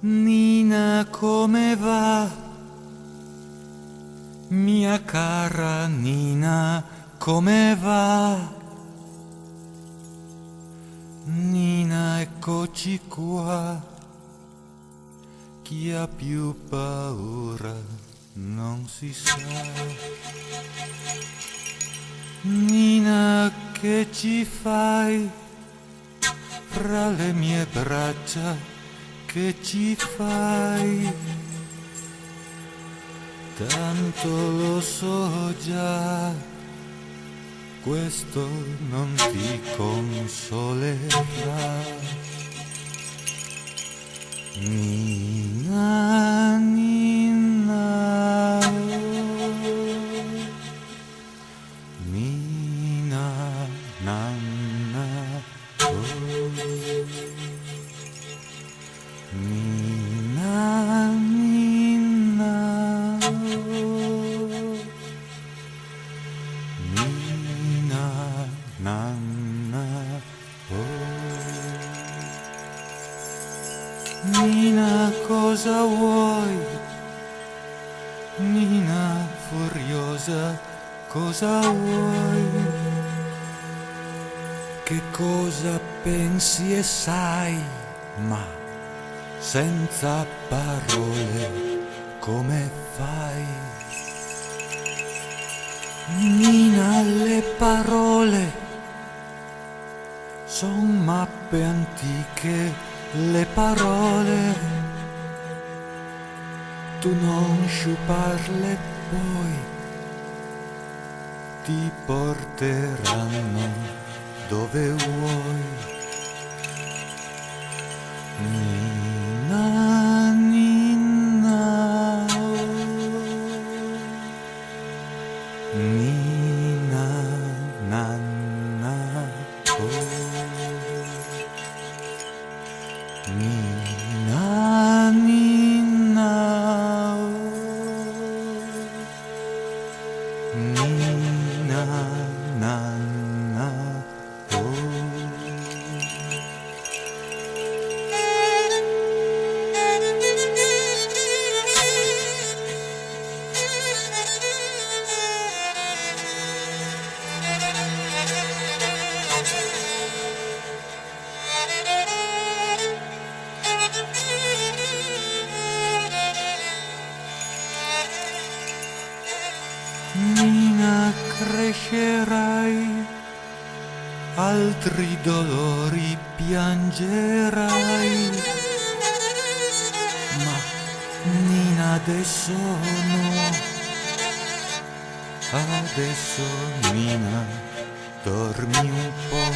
Nina, come va? Mia cara Nina, come va? Nina, eccoci qua. Chi ha più paura non si sa. Nina, che ci fai fra le mie braccia? Che ci fai? Tanto lo so già, questo non ti consolerà. Nina, Nina, Nina, nanna, Nina, Nina, Nina, nanna, Nina, cosa vuoi? Nina, furiosa, cosa vuoi? Che cosa pensi e sai, ma senza parole come fai? Nina, le parole son mappe antiche, le parole tu non sciuparle poi ti porteranno dove vuoi. Nina, Nina, Nina, nanna, Nina, Nina, Nina, nanna, Nina, crescerai, altri dolori piangerai, ma Nina adesso no, adesso Nina dormi un po'.